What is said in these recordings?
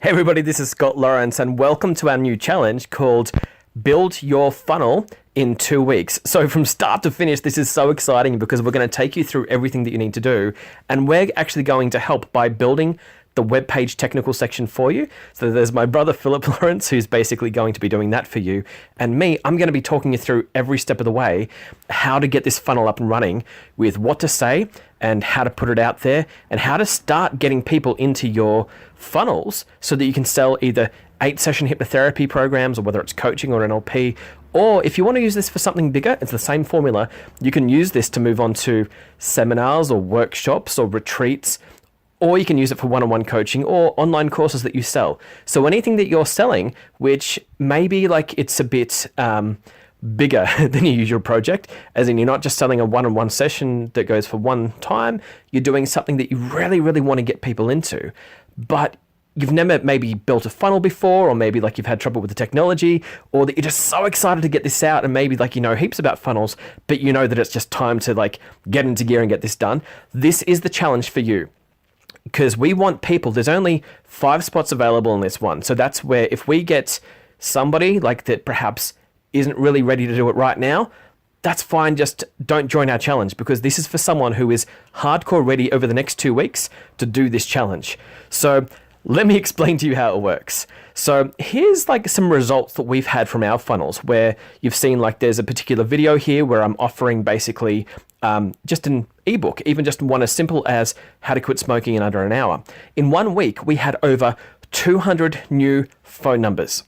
Hey everybody, this is Scott Lawrence and welcome to our new challenge called Build Your Funnel in 2 weeks. So from start to finish, this is so exciting because we're going to take you through everything that you need to do, and we're actually going to help by building the web page technical section for you. So there's my brother Philip Lawrence, who's basically going to be doing that for you, and me, I'm going to be talking you through every step of the way how to get this funnel up and running with what to say and how to put it out there and how to start getting people into your funnels so that you can sell either 8-session hypnotherapy programs, or whether it's coaching or NLP. Or if you want to use this for something bigger, it's the same formula. You can use this to move on to seminars or workshops or retreats, or you can use it for one-on-one coaching or online courses that you sell. So anything that you're selling, which maybe like it's a bit bigger than your usual project, as in you're not just selling a one-on-one session that goes for one time, you're doing something that you really, really want to get people into, but you've never maybe built a funnel before, or maybe like you've had trouble with the technology, or that you're just so excited to get this out and maybe like you know heaps about funnels, but you know that it's just time to like get into gear and get this done. This is the challenge for you. Because we want people, there's only 5 spots available in this one. So that's where if we get somebody like that perhaps isn't really ready to do it right now, that's fine. Just don't join our challenge, because this is for someone who is hardcore ready over the next 2 weeks to do this challenge. So let me explain to you how it works. So here's like some results that we've had from our funnels, where you've seen like there's a particular video here where I'm offering basically just an ebook, even just one as simple as how to quit smoking in under an hour. In 1 week, we had over 200 new phone numbers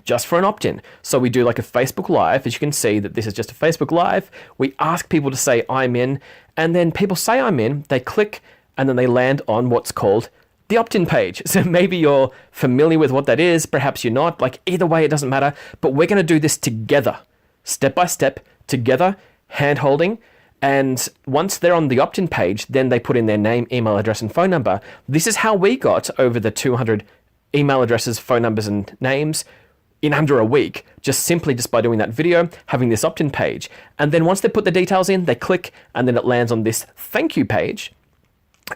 just for an opt-in. So we do like a Facebook Live. As you can see that this is just a Facebook Live. We ask people to say I'm in, and then people say I'm in, they click, and then they land on what's called the opt-in page. So maybe you're familiar with what that is, perhaps you're not. Like either way, it doesn't matter, but we're going to do this together, step by step, together, hand-holding. And once they're on the opt-in page, then they put in their name, email address, and phone number. This is how we got over the 200 email addresses, phone numbers, and names in under a week, just by doing that video, having this opt-in page. And then once they put the details in, they click, and then it lands on this thank you page,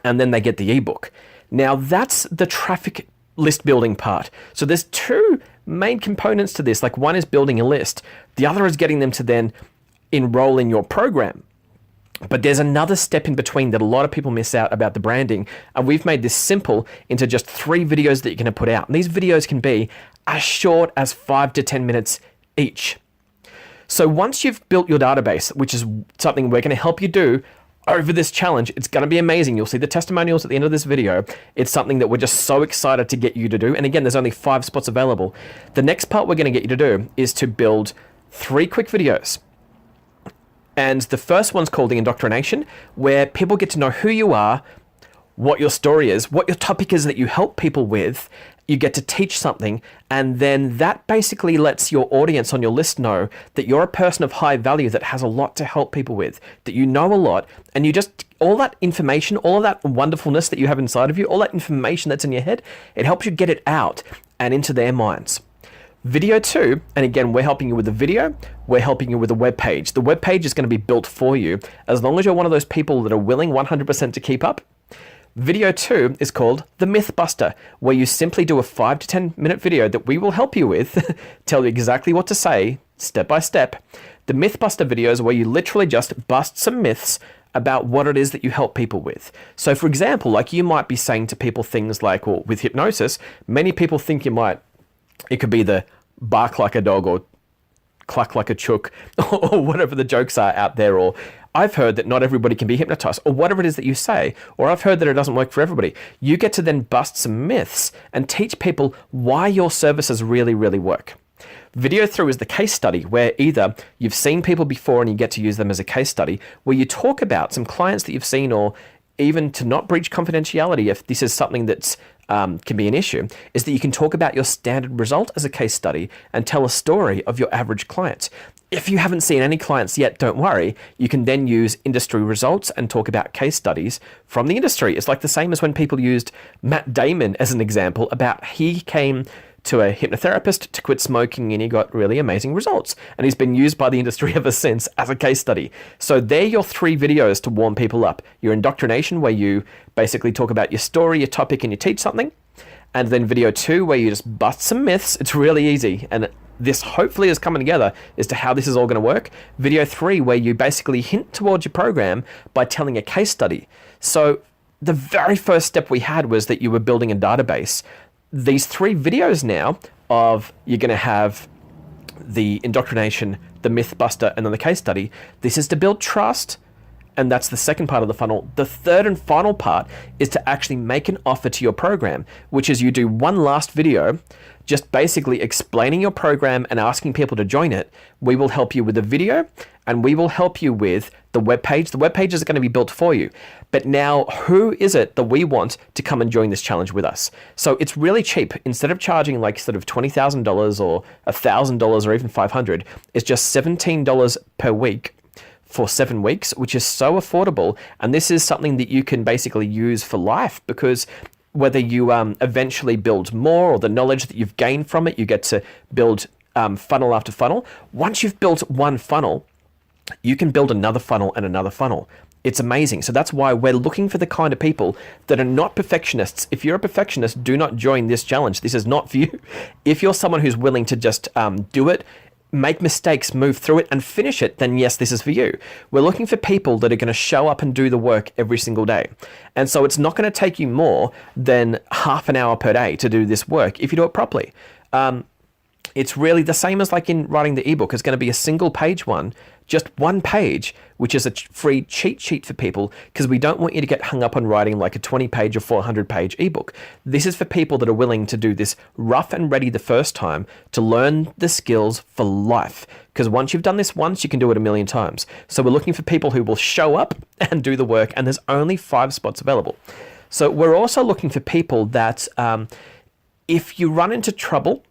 and then they get the ebook. Now that's the traffic list building part. So there's 2 main components to this. Like one is building a list. The other is getting them to then enroll in your program. But there's another step in between that a lot of people miss out about the branding. And we've made this simple into just 3 videos that you're going to put out. And these videos can be as short as 5 to 10 minutes each. So once you've built your database, which is something we're going to help you do over this challenge, it's going to be amazing. You'll see the testimonials at the end of this video. It's something that we're just so excited to get you to do. And again, there's only 5 spots available. The next part we're going to get you to do is to build 3 quick videos. And the first one's called the indoctrination, where people get to know who you are, what your story is, what your topic is that you help people with. You get to teach something, and then that basically lets your audience on your list know that you're a person of high value that has a lot to help people with, that you know a lot, and you just, all that information, all of that wonderfulness that you have inside of you, all that information that's in your head, it helps you get it out and into their minds. Video 2, and again, we're helping you with the video, we're helping you with the web page. The web page is going to be built for you as long as you're one of those people that are willing 100% to keep up. Video 2 is called the Mythbuster, where you simply do a 5 to 10 minute video that we will help you with, tell you exactly what to say, step by step. The Mythbuster videos where you literally just bust some myths about what it is that you help people with. So for example, like you might be saying to people things like, well, with hypnosis, many people think it could be the bark like a dog or cluck like a chook or whatever the jokes are out there, or I've heard that not everybody can be hypnotized, or whatever it is that you say, or I've heard that it doesn't work for everybody. You get to then bust some myths and teach people why your services really, really work. Video 3 is the case study, where either you've seen people before and you get to use them as a case study, where you talk about some clients that you've seen, or even to not breach confidentiality if this is something that's can be an issue, is that you can talk about your standard result as a case study and tell a story of your average clients. If you haven't seen any clients yet, don't worry. You can then use industry results and talk about case studies from the industry. It's like the same as when people used Matt Damon as an example about he came to a hypnotherapist to quit smoking and he got really amazing results. And he's been used by the industry ever since as a case study. So they're your 3 videos to warm people up. Your indoctrination, where you basically talk about your story, your topic, and you teach something. And then video 2, where you just bust some myths. It's really easy. And this hopefully is coming together as to how this is all going to work. Video 3, where you basically hint towards your program by telling a case study. So the very first step we had was that you were building a database. These 3 videos now of you're going to have the indoctrination, the myth buster, and then the case study. This is to build trust. And that's the second part of the funnel. The third and final part is to actually make an offer to your program, which is you do one last video, just basically explaining your program and asking people to join it. We will help you with the video, and we will help you with the webpage. The webpage is going to be built for you. But now, who is it that we want to come and join this challenge with us? So it's really cheap. Instead of charging like sort of $20,000 or $1,000 or even $500, it's just $17 per week for 7 weeks, which is so affordable. And this is something that you can basically use for life, because whether you eventually build more, or the knowledge that you've gained from it, you get to build funnel after funnel. Once you've built one funnel, you can build another funnel and another funnel. It's amazing. So that's why we're looking for the kind of people that are not perfectionists. If you're a perfectionist, do not join this challenge. This is not for you. If you're someone who's willing to just do it, make mistakes, move through it, and finish it, then yes, this is for you. We're looking for people that are going to show up and do the work every single day. And so it's not going to take you more than half an hour per day to do this work if you do it properly. It's really the same as like in writing the ebook. It's going to be a single page one, just one page, which is a free cheat sheet for people, because we don't want you to get hung up on writing like a 20-page or 400-page ebook. This is for people that are willing to do this rough and ready the first time to learn the skills for life. Because once you've done this once, you can do it a million times. So we're looking for people who will show up and do the work, and there's only 5 spots available. So we're also looking for people that if you run into trouble,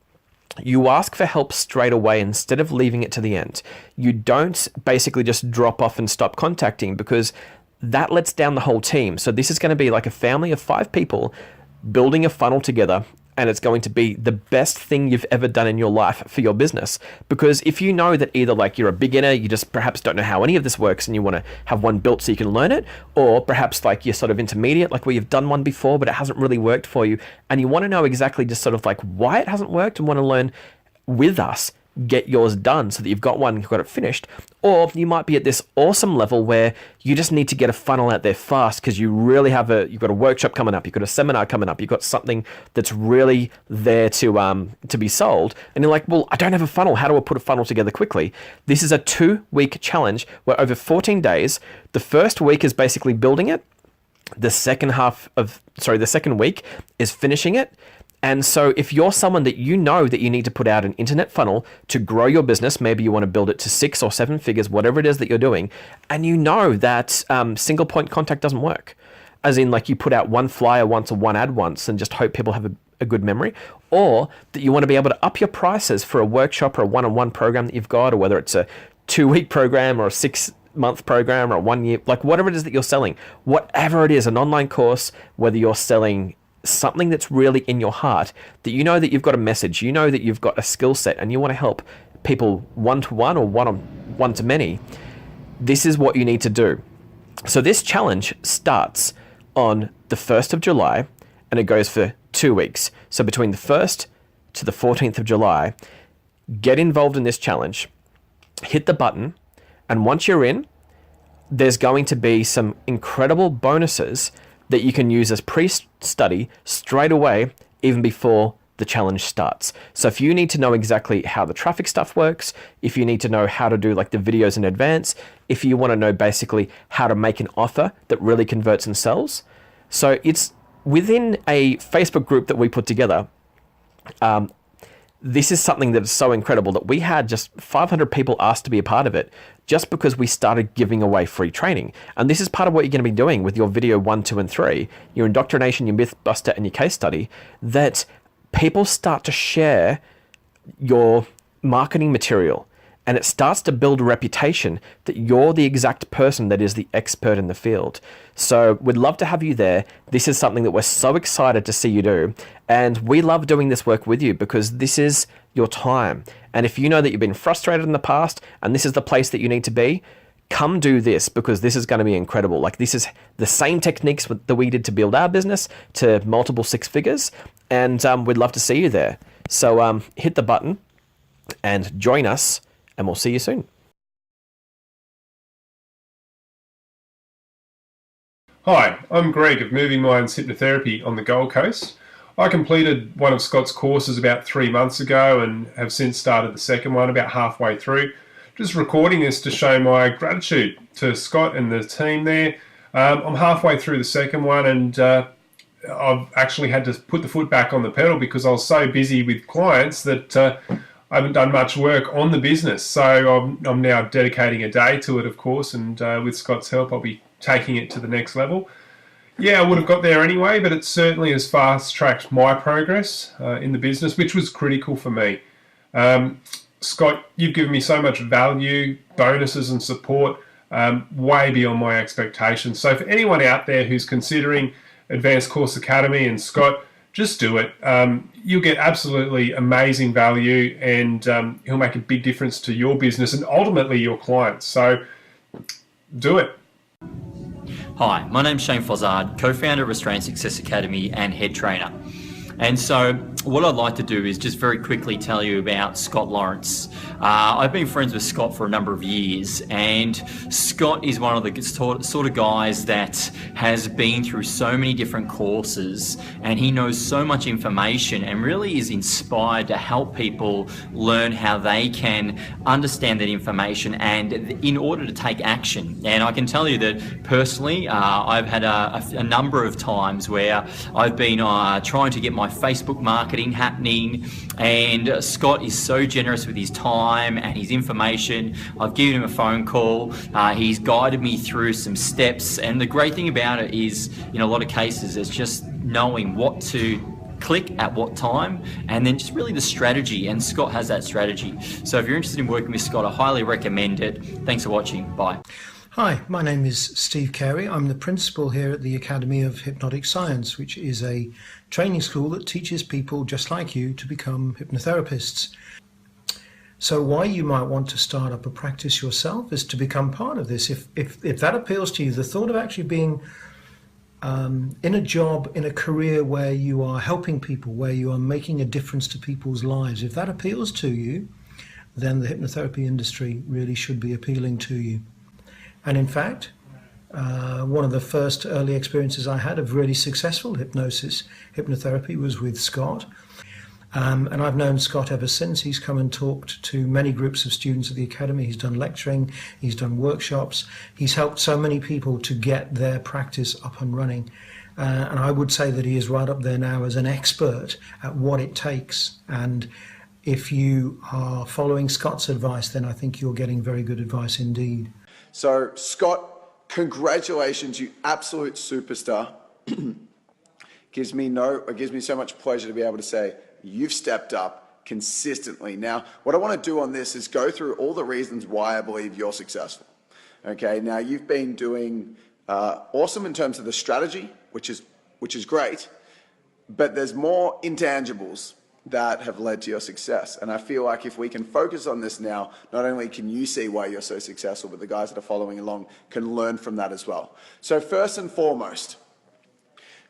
you ask for help straight away instead of leaving it to the end. You don't basically just drop off and stop contacting, because that lets down the whole team. So this is going to be like a family of 5 people building a funnel together, and it's going to be the best thing you've ever done in your life for your business. Because if you know that either like you're a beginner, you just perhaps don't know how any of this works and you want to have one built so you can learn it, or perhaps like you're sort of intermediate, like where you've done one before but it hasn't really worked for you, and you want to know exactly just sort of like why it hasn't worked and want to learn with us, get yours done so that you've got one, you've got it finished. Or you might be at this awesome level where you just need to get a funnel out there fast because you really you've got a workshop coming up, you've got a seminar coming up, you've got something that's really there to be sold. And you're like, well, I don't have a funnel. How do I put a funnel together quickly? This is a 2-week challenge where over 14 days, the first week is basically building it. The second week is finishing it. And so if you're someone that you know that you need to put out an internet funnel to grow your business, maybe you want to build it to 6 or 7 figures, whatever it is that you're doing, and you know that single point contact doesn't work, as in like you put out one flyer once or one ad once and just hope people have a good memory, or that you want to be able to up your prices for a workshop or a one-on-one program that you've got, or whether it's a 2-week program or a 6-month program or a 1 year, like whatever it is that you're selling, whatever it is, an online course, whether you're selling something that's really in your heart, that you know that you've got a message, you know that you've got a skill set and you want to help people one-to-one or one-to-many, this is what you need to do. So this challenge starts on the 1st of July and it goes for 2 weeks. So between the 1st to the 14th of July, get involved in this challenge, hit the button, and once you're in, there's going to be some incredible bonuses that you can use as pre-study straight away, even before the challenge starts. So if you need to know exactly how the traffic stuff works, if you need to know how to do like the videos in advance, if you want to know basically how to make an offer that really converts and sells. So it's within a Facebook group that we put together. This is something that is so incredible that we had just 500 people asked to be a part of it just because we started giving away free training. And this is part of what you're going to be doing with your video 1, 2, and 3, your indoctrination, your myth buster, and your case study, that people start to share your marketing material and it starts to build a reputation that you're the exact person that is the expert in the field. So we'd love to have you there. This is something that we're so excited to see you do. And we love doing this work with you because this is your time. And if you know that you've been frustrated in the past and this is the place that you need to be, come do this because this is going to be incredible. Like this is the same techniques that we did to build our business to multiple 6 figures. and we'd love to see you there. So hit the button and join us, and we'll see you soon. Hi, I'm Greg of Moving Minds Hypnotherapy on the Gold Coast. I completed one of Scott's courses about 3 months ago and have since started the second one about halfway through. Just recording this to show my gratitude to Scott and the team there. I'm halfway through the second one, and I've actually had to put the foot back on the pedal because I was so busy with clients that I haven't done much work on the business. So I'm now dedicating a day to it, of course, and with Scott's help I'll be taking it to the next level. Yeah, I would have got there anyway, but it certainly has fast-tracked my progress in the business, which was critical for me. Scott, you've given me so much value, bonuses and support, way beyond my expectations. So for anyone out there who's considering Advanced Course Academy and Scott, just do it. You'll get absolutely amazing value, and he'll make a big difference to your business and ultimately your clients. So do it. Hi, my name's Shane Fozzard, co-founder of Australian Success Academy and head trainer. And so what I'd like to do is just very quickly tell you about Scott Lawrence. I've been friends with Scott for a number of years, and Scott is one of the sort of guys that has been through so many different courses, and he knows so much information and really is inspired to help people learn how they can understand that information and in order to take action. And I can tell you that personally, I've had a number of times where I've been trying to get my Facebook marketing happening, and Scott is so generous with his time and his information. I've given him a phone call. He's guided me through some steps, and the great thing about it is, in a lot of cases, it's just knowing what to click at what time, and then just really the strategy, and Scott has that strategy. So if you're interested in working with Scott, I highly recommend it. Thanks for watching. Bye. Hi, my name is Steve Carey. I'm the principal here at the Academy of Hypnotic Science, which is a training school that teaches people just like you to become hypnotherapists. So why you might want to start up a practice yourself is to become part of this. If that appeals to you, the thought of actually being in a job, in a career where you are helping people, where you are making a difference to people's lives, if that appeals to you, then the hypnotherapy industry really should be appealing to you. And in fact, one of the first early experiences I had of really successful hypnotherapy was with Scott. And I've known Scott ever since. He's come and talked to many groups of students at the Academy. He's done lecturing, he's done workshops. He's helped so many people to get their practice up and running. And I would say that he is right up there now as an expert at what it takes. And if you are following Scott's advice, then I think you're getting very good advice indeed. So, Scott, congratulations, you absolute superstar. gives me so much pleasure to be able to say you've stepped up consistently. Now, what I want to do on this is go through all the reasons why I believe you're successful. Okay, now you've been doing awesome in terms of the strategy, which is great, but there's more intangibles that have led to your success. And I feel like if we can focus on this now, not only can you see why you're so successful, but the guys that are following along can learn from that as well. So first and foremost,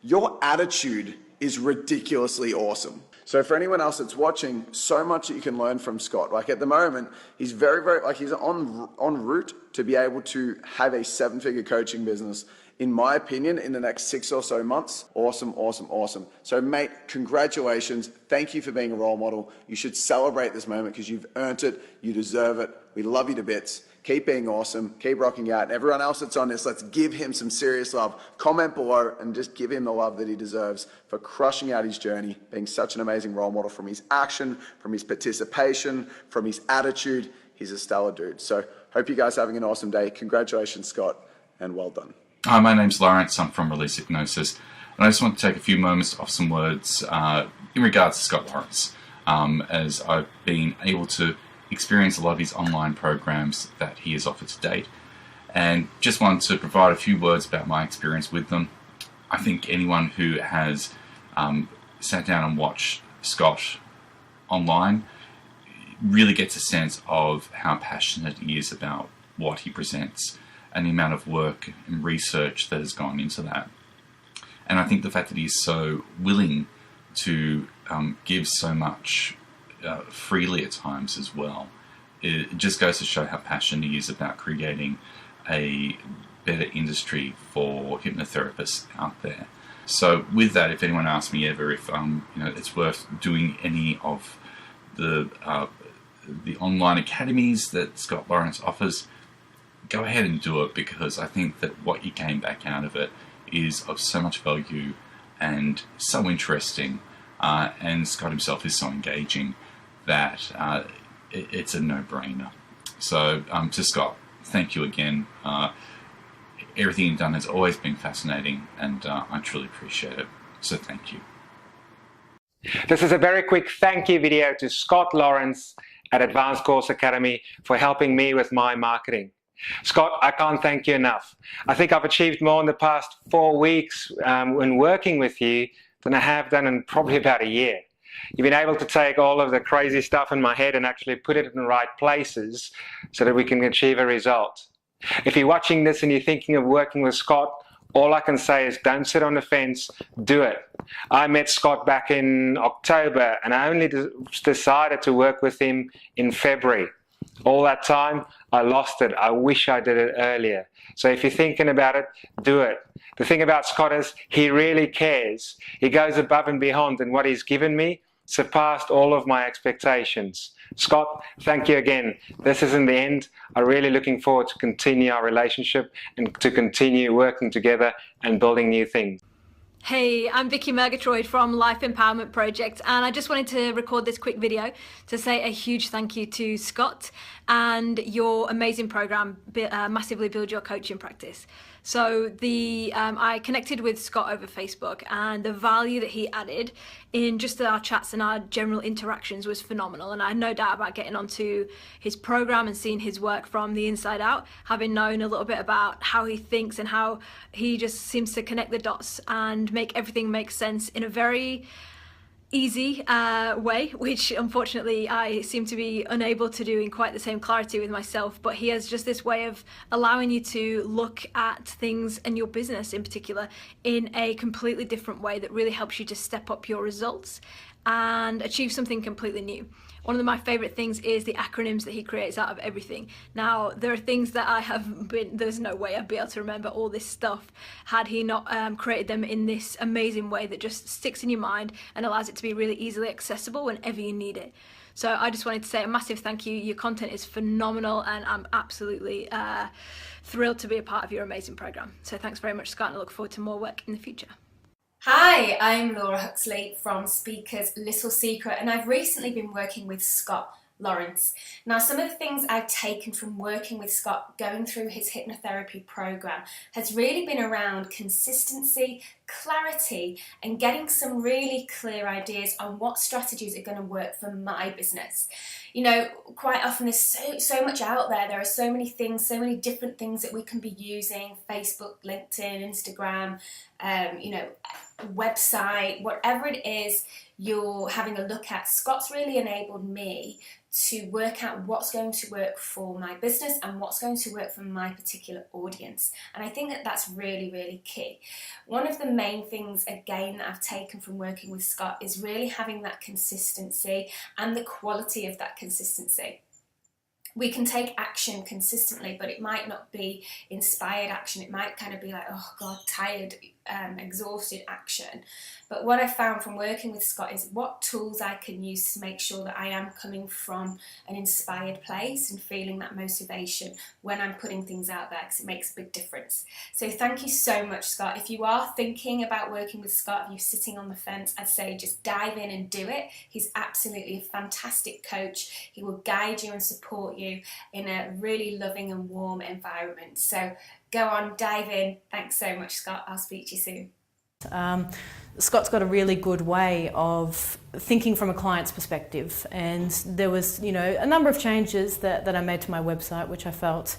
your attitude is ridiculously awesome. So for anyone else that's watching, so much that you can learn from Scott. Like at the moment, he's very, he's en route to be able to have a 7-figure coaching business, in my opinion, in the next 6 or so months. Awesome, awesome, awesome. So mate, congratulations. Thank you for being a role model. You should celebrate this moment because you've earned it. You deserve it. We love you to bits. Keep being awesome. Keep rocking out. And everyone else that's on this, let's give him some serious love. Comment below and just give him the love that he deserves for crushing out his journey, being such an amazing role model from his action, from his participation, from his attitude. He's a stellar dude. So hope you guys are having an awesome day. Congratulations, Scott, and well done. Hi, my name's Lawrence. I'm from Release Hypnosis, and I just want to take a few moments off some words in regards to Scott Lawrence, as I've been able to experience a lot of his online programs that he has offered to date, and just wanted to provide a few words about my experience with them. I think anyone who has sat down and watched Scott online really gets a sense of how passionate he is about what he presents, and the amount of work and research that has gone into that. And I think the fact that he's so willing to give so much freely at times as well. It just goes to show how passionate he is about creating a better industry for hypnotherapists out there. So with that, if anyone asks me ever if it's worth doing any of the online academies that Scott Lawrence offers, go ahead and do it, because I think that what you gain back out of it is of so much value and so interesting, and Scott himself is so engaging that it's a no-brainer. So to Scott, thank you again. Everything you've done has always been fascinating, and I truly appreciate it. So thank you. This is a very quick thank you video to Scott Lawrence at Advanced Course Academy for helping me with my marketing. Scott, I can't thank you enough. I think I've achieved more in the past 4 weeks when working with you than I have done in probably about a year. You've been able to take all of the crazy stuff in my head and actually put it in the right places so that we can achieve a result. If you're watching this and you're thinking of working with Scott, all I can say is don't sit on the fence, do it. I met Scott back in October and I only decided to work with him in February. All that time, I lost it. I wish I did it earlier. So if you're thinking about it, do it. The thing about Scott is he really cares. He goes above and beyond, and what he's given me surpassed all of my expectations. Scott, thank you again. This isn't the end. I'm really looking forward to continue our relationship and to continue working together and building new things. Hey, I'm Vicky Murgatroyd from Life Empowerment Project, and I just wanted to record this quick video to say a huge thank you to Scott and your amazing program, Massively Build Your Coaching Practice. So I connected with Scott over Facebook, and the value that he added in just our chats and our general interactions was phenomenal. And I had no doubt about getting onto his program and seeing his work from the inside out, having known a little bit about how he thinks and how he just seems to connect the dots and make everything make sense in a very easy way, which unfortunately I seem to be unable to do in quite the same clarity with myself. But he has just this way of allowing you to look at things and your business in particular in a completely different way that really helps you to step up your results and achieve something completely new. One of my favorite things is the acronyms that he creates out of everything. Now, there are things that there's no way I'd be able to remember all this stuff had he not created them in this amazing way that just sticks in your mind and allows it to be really easily accessible whenever you need it. So I just wanted to say a massive thank you. Your content is phenomenal, and I'm absolutely thrilled to be a part of your amazing program. So thanks very much, Scott, and I look forward to more work in the future. Hi, I'm Laura Huxley from Speaker's Little Secret, and I've recently been working with Scott Lawrence. Now, some of the things I've taken from working with Scott, going through his hypnotherapy program, has really been around consistency, clarity, and getting some really clear ideas on what strategies are going to work for my business. You know, quite often there's so much out there. There are so many things, so many different things that we can be using: Facebook, LinkedIn, Instagram, website, whatever it is you're having a look at. Scott's really enabled me to work out what's going to work for my business and what's going to work for my particular audience. And I think that that's really, really key. One of the main things, again, that I've taken from working with Scott is really having that consistency and the quality of that consistency. We can take action consistently, but it might not be inspired action. It might kind of be like, oh God, tired, exhausted action. But what I found from working with Scott is what tools I can use to make sure that I am coming from an inspired place and feeling that motivation when I'm putting things out there, because it makes a big difference. So thank you so much, Scott. If you are thinking about working with Scott, if you're sitting on the fence, I'd say just dive in and do it. He's absolutely a fantastic coach. He will guide you and support you in a really loving and warm environment. So go on, dive in. Thanks so much, Scott. I'll speak to you soon. Scott's got a really good way of thinking from a client's perspective, and there was, a number of changes that I made to my website which I felt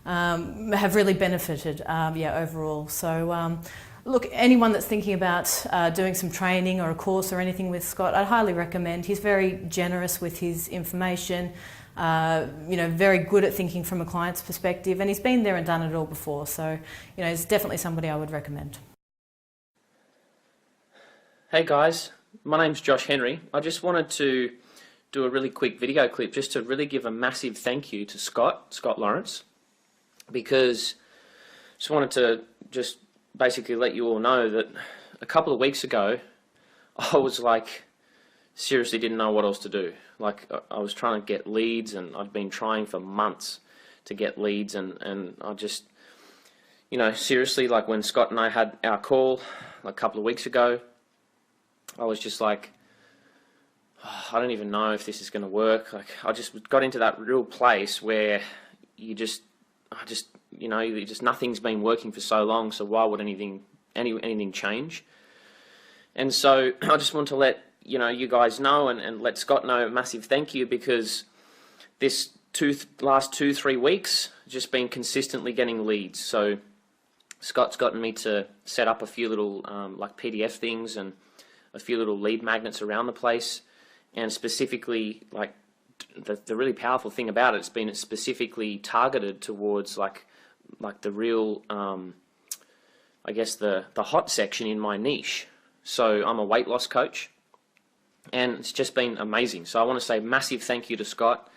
have really benefited overall. So look, anyone that's thinking about doing some training or a course or anything with Scott, I'd highly recommend. He's very generous with his information, very good at thinking from a client's perspective, and he's been there and done it all before. So, he's definitely somebody I would recommend. Hey guys, my name's Josh Henry. I just wanted to do a really quick video clip just to really give a massive thank you to Scott Lawrence, because just wanted to just basically let you all know that a couple of weeks ago I was like, seriously didn't know what else to do. Like, I was trying to get leads, and I'd been trying for months to get leads, and I just, you know, seriously, like when Scott and I had our call like a couple of weeks ago, I was just like, oh, I don't even know if this is going to work. Like, I just got into that real place where you just, you know, nothing's been working for so long, so why would anything change? And so I just want to let you guys know and let Scott know a massive thank you, because this last 2-3 weeks just been consistently getting leads. So Scott's gotten me to set up a few little like PDF things and a few little lead magnets around the place, and specifically, like, the really powerful thing about it, it's been specifically targeted towards like the real I guess the hot section in my niche. So I'm a weight loss coach, and it's just been amazing. So I want to say massive thank you to Scott,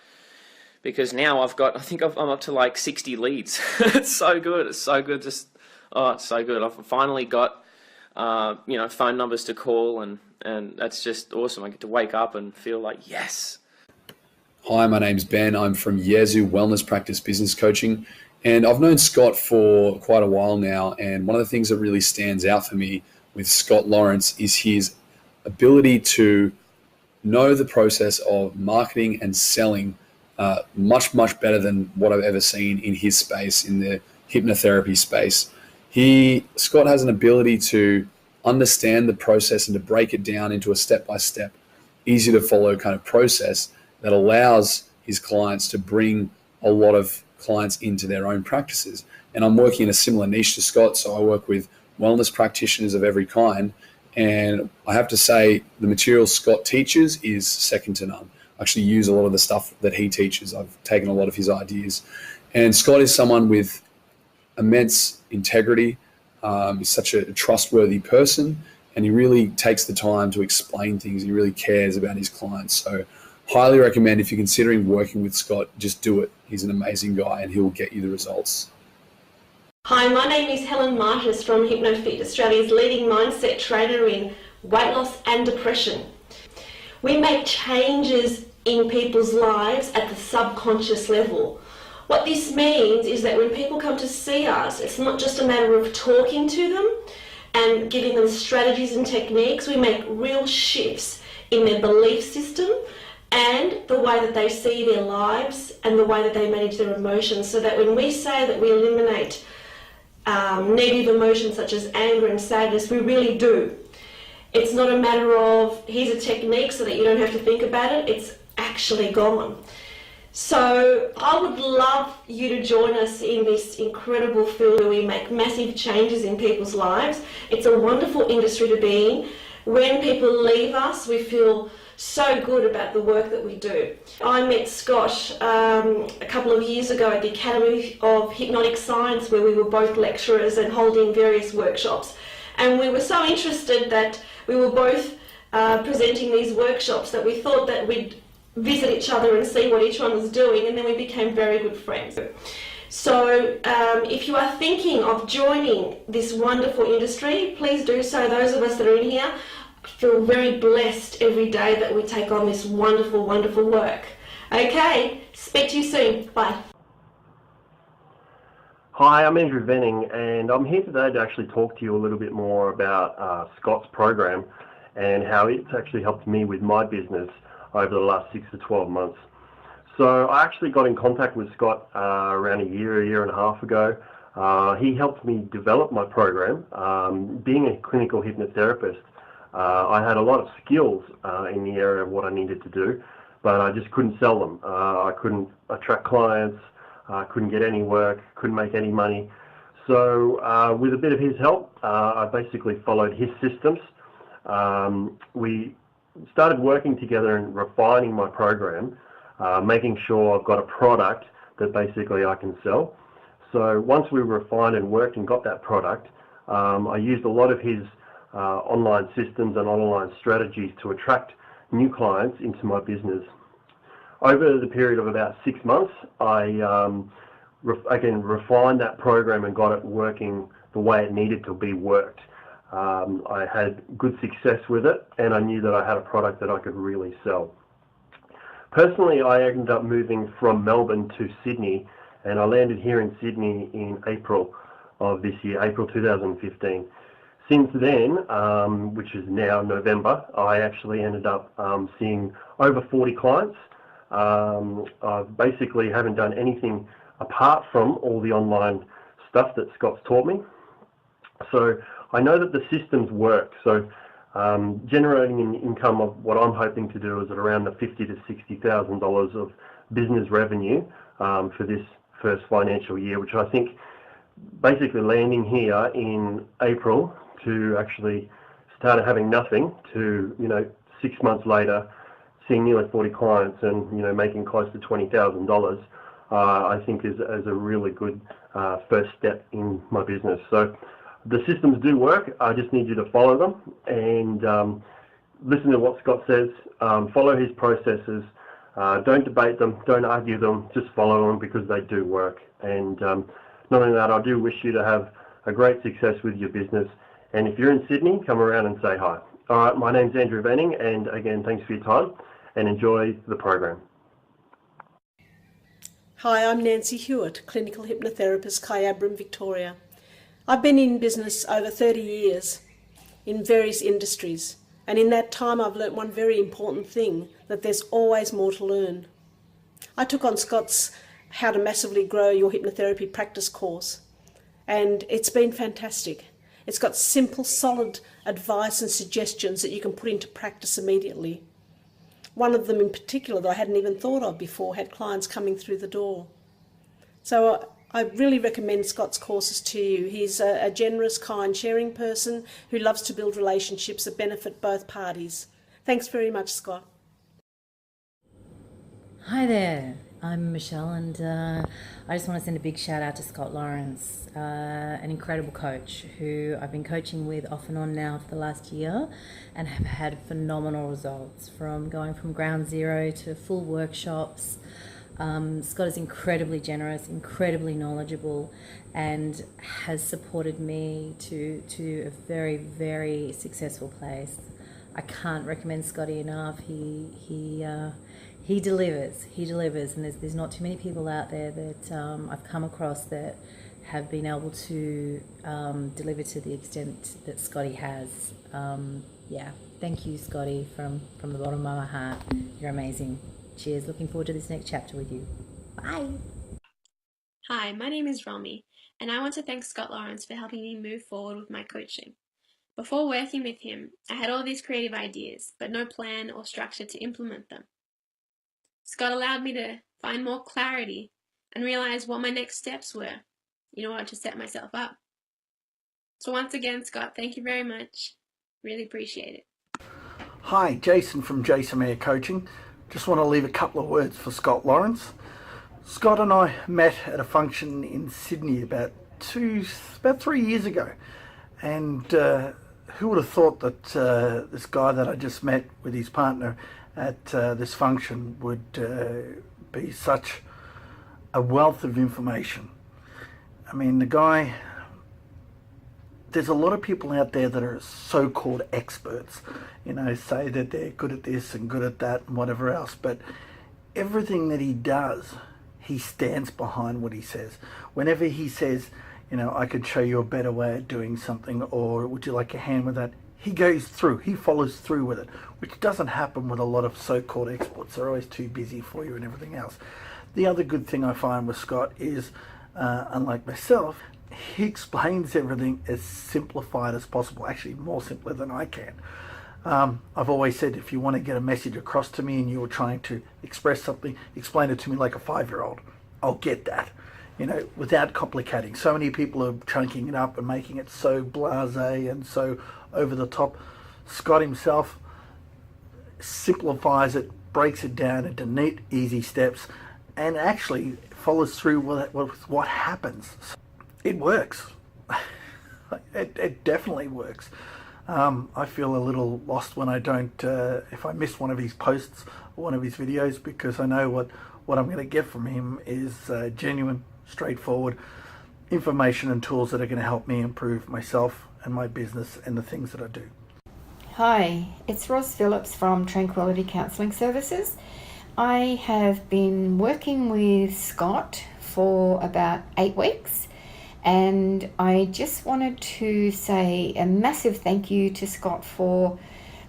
because now I think I'm up to like 60 leads. It's so good. It's so good. Just, oh, it's so good. I've finally got, phone numbers to call, and that's just awesome. I get to wake up and feel like, yes. Hi, my name's Ben. I'm from Yazoo Wellness Practice Business Coaching, and I've known Scott for quite a while now. And one of the things that really stands out for me with Scott Lawrence is his ability to know the process of marketing and selling much, much better than what I've ever seen in his space, in the hypnotherapy space. Scott has an ability to understand the process and to break it down into a step-by-step, easy to follow kind of process that allows his clients to bring a lot of clients into their own practices. And I'm working in a similar niche to Scott, so I work with wellness practitioners of every kind. And I have to say, the material Scott teaches is second to none. I actually use a lot of the stuff that he teaches. I've taken a lot of his ideas. And Scott is someone with immense integrity. He's such a trustworthy person, and he really takes the time to explain things. He really cares about his clients. So highly recommend, if you're considering working with Scott, just do it. He's an amazing guy, and he will get you the results. Hi, my name is Helen Martis from HypnoFit, Australia's leading mindset trainer in weight loss and depression. We make changes in people's lives at the subconscious level. What this means is that when people come to see us, it's not just a matter of talking to them and giving them strategies and techniques. We make real shifts in their belief system and the way that they see their lives and the way that they manage their emotions, so that when we say that we eliminate negative emotions such as anger and sadness, we really do. It's not a matter of, here's a technique so that you don't have to think about it. It's actually gone. So I would love you to join us in this incredible field where we make massive changes in people's lives. It's a wonderful industry to be in. When people leave us, we feel so good about the work that we do. I met Scott a couple of years ago at the Academy of Hypnotic Science, where we were both lecturers and holding various workshops. And we were so interested that we were both presenting these workshops that we thought that we'd visit each other and see what each one was doing, and then we became very good friends. So if you are thinking of joining this wonderful industry, please do so. Those of us that are in here feel very blessed every day that we take on this wonderful, wonderful work. Okay, speak to you soon. Bye. Hi, I'm Andrew Venning, and I'm here today to actually talk to you a little bit more about Scott's program and how it's actually helped me with my business over the last 6 to 12 months. So I actually got in contact with Scott around a year and a half ago. He helped me develop my program. Being a clinical hypnotherapist, I had a lot of skills in the area of what I needed to do, but I just couldn't sell them. I couldn't attract clients, couldn't get any work, couldn't make any money. So with a bit of his help, I basically followed his systems. We started working together and refining my program, making sure I've got a product that basically I can sell. So once we refined and worked and got that product, I used a lot of his online systems and online strategies to attract new clients into my business. Over the period of about 6 months, I again refined that program and got it working the way it needed to be worked. I had good success with it, and I knew that I had a product that I could really sell. Personally, I ended up moving from Melbourne to Sydney, and I landed here in Sydney in April of this year, April 2015. Since then, which is now November, I actually ended up seeing over 40 clients. I basically haven't done anything apart from all the online stuff that Scott's taught me. So I know that the systems work. So generating an income of what I'm hoping to do is at around the $50,000 to $60,000 of business revenue for this first financial year, which I think basically landing here in April to actually start having nothing to, 6 months later, seeing nearly 40 clients and, making close to $20,000, I think is a really good first step in my business. So the systems do work. I just need you to follow them and listen to what Scott says, follow his processes, don't debate them, don't argue them, just follow them because they do work. And not only that, I do wish you to have a great success with your business. And if you're in Sydney, come around and say hi. All right, my name's Andrew Venning, and again, thanks for your time and enjoy the program. Hi, I'm Nancy Hewitt, clinical hypnotherapist, Kyabram, Victoria. I've been in business over 30 years in various industries, and in that time I've learnt one very important thing, that there's always more to learn. I took on Scott's How to Massively Grow Your Hypnotherapy Practice course, and it's been fantastic. It's got simple, solid advice and suggestions that you can put into practice immediately. One of them in particular that I hadn't even thought of before had clients coming through the door. So I really recommend Scott's courses to you. He's a generous, kind, sharing person who loves to build relationships that benefit both parties. Thanks very much, Scott. Hi there, I'm Michelle, and I just want to send a big shout out to Scott Lawrence, an incredible coach who I've been coaching with off and on now for the last year and have had phenomenal results from going from ground zero to full workshops. Scott is incredibly generous, incredibly knowledgeable, and has supported me to a very, very successful place. I can't recommend Scotty enough. He delivers, and there's not too many people out there that I've come across that have been able to deliver to the extent that Scotty has. Thank you, Scotty, from the bottom of my heart. You're amazing. Cheers. Looking forward to this next chapter with you. Bye. Hi, my name is Romy, and I want to thank Scott Lawrence for helping me move forward with my coaching. Before working with him, I had all these creative ideas, but no plan or structure to implement them. Scott allowed me to find more clarity and realize what my next steps were in order to set myself up. So once again, Scott, thank you very much. Really appreciate it. Hi, Jason from Jason Mayer Coaching. Just want to leave a couple of words for Scott Lawrence. Scott and I met at a function in Sydney about 3 years ago, and who would have thought that this guy that I just met with his partner at this function would be such a wealth of information. I mean, the guy, there's a lot of people out there that are so-called experts, say that they're good at this and good at that and whatever else, but everything that he does, he stands behind what he says. Whenever he says, I could show you a better way of doing something, or would you like a hand with that? He goes through, he follows through with it, which doesn't happen with a lot of so-called experts. They're always too busy for you and everything else. The other good thing I find with Scott is, unlike myself, he explains everything as simplified as possible, actually more simpler than I can. I've always said, if you want to get a message across to me and you're trying to express something, explain it to me like a 5-year-old. I'll get that, without complicating. So many people are chunking it up and making it so blasé and so over the top. Scott himself simplifies it, breaks it down into neat, easy steps, and actually follows through with what happens. It works. It definitely works. I feel a little lost when I don't, if I miss one of his posts or one of his videos, because I know what I'm going to get from him is genuine, straightforward information and tools that are going to help me improve myself and my business and the things that I do. Hi, it's Ros Phillips from Tranquility Counselling Services. I have been working with Scott for about 8 weeks, and I just wanted to say a massive thank you to Scott for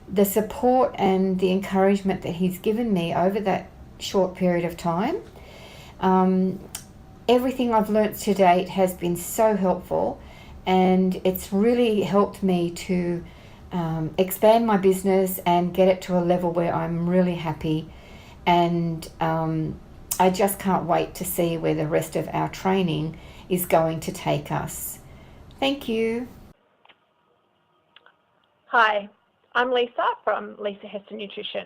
the support and the encouragement that he's given me over that short period of time. Everything I've learnt to date has been so helpful, and it's really helped me to expand my business and get it to a level where I'm really happy, and I just can't wait to see where the rest of our training is going to take us. Thank you. Hi, I'm Lisa from Lisa Hester Nutrition.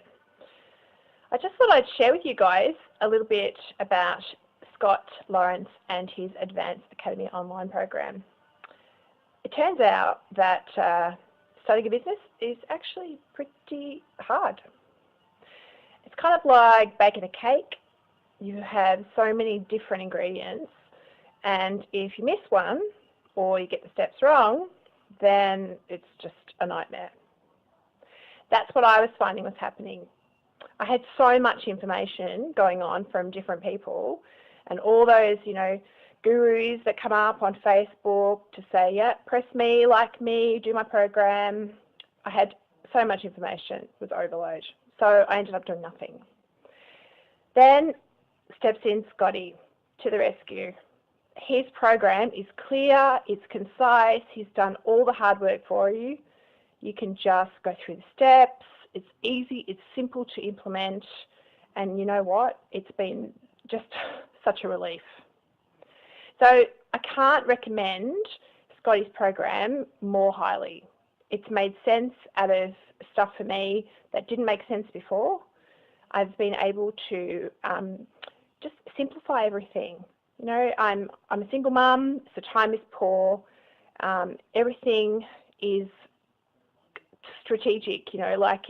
I just thought I'd share with you guys a little bit about Scott Lawrence and his Advanced Academy online program. It turns out that starting a business is actually pretty hard. It's kind of like baking a cake. You have so many different ingredients, and if you miss one or you get the steps wrong, then it's just a nightmare. That's what I was finding was happening. I had so much information going on from different people, and all those, gurus that come up on Facebook to say, yeah, press me, like me, do my program. I had so much information, it was overload. So I ended up doing nothing. Then steps in Scotty to the rescue. His program is clear, it's concise, he's done all the hard work for you. You can just go through the steps, it's easy, it's simple to implement, and you know what? It's been just such a relief. So I can't recommend Scotty's program more highly. It's made sense out of stuff for me that didn't make sense before. I've been able to just simplify everything. I'm a single mum, so time is poor. Everything is strategic,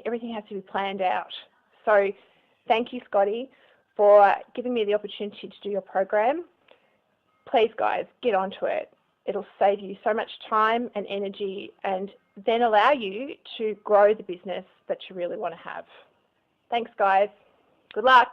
everything has to be planned out. So thank you, Scotty, for giving me the opportunity to do your program. Please, guys, get onto it. It'll save you so much time and energy, and then allow you to grow the business that you really want to have. Thanks, guys. Good luck.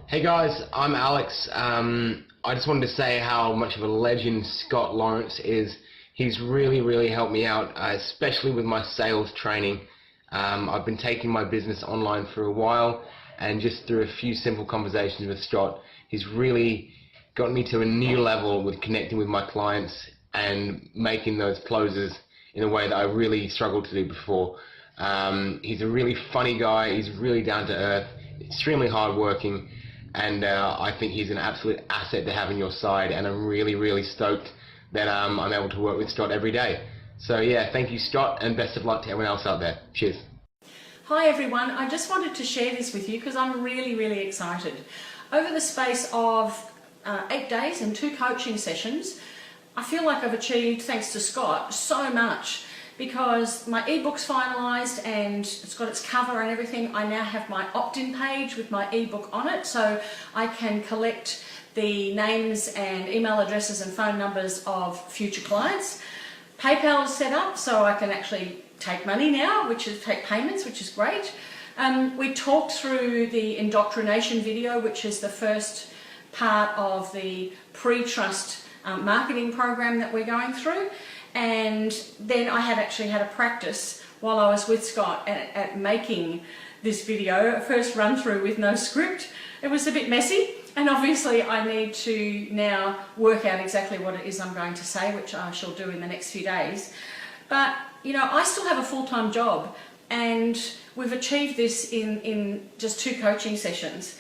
Hey guys, I'm Alex. I just wanted to say how much of a legend Scott Lawrence is. He's really helped me out, especially with my sales training. I've been taking my business online for a while, and just through a few simple conversations with Scott, he's really got me to a new level with connecting with my clients and making those closes in a way that I really struggled to do before. He's a really funny guy, he's really down to earth, extremely hardworking, and I think he's an absolute asset to have on your side, and I'm really stoked that I'm able to work with Scott every day. So yeah, thank you Scott, and best of luck to everyone else out there. Cheers. Hi everyone, I just wanted to share this with you because I'm really excited. Over the space of 8 days and 2 coaching sessions, I feel like I've achieved, thanks to Scott, so much, because my ebook's finalised and it's got its cover and everything. I now have my opt-in page with my ebook on it, so I can collect the names and email addresses and phone numbers of future clients. PayPal is set up, so I can actually take money now, take payments, which is great. We talked through the indoctrination video, which is the first part of the pre-trust marketing program that we're going through, and then I had actually had a practice while I was with Scott at making this video, a first run through with no script. It was a bit messy, and obviously I need to now work out exactly what it is I'm going to say, which I shall do in the next few days. But I still have a full-time job, and we've achieved this in just 2 coaching sessions.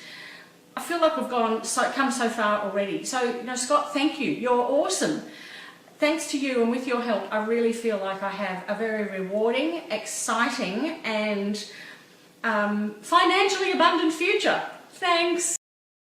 I feel like we've come so far already. So, Scott, thank you. You're awesome. Thanks to you and with your help, I really feel like I have a very rewarding, exciting, and financially abundant future. Thanks.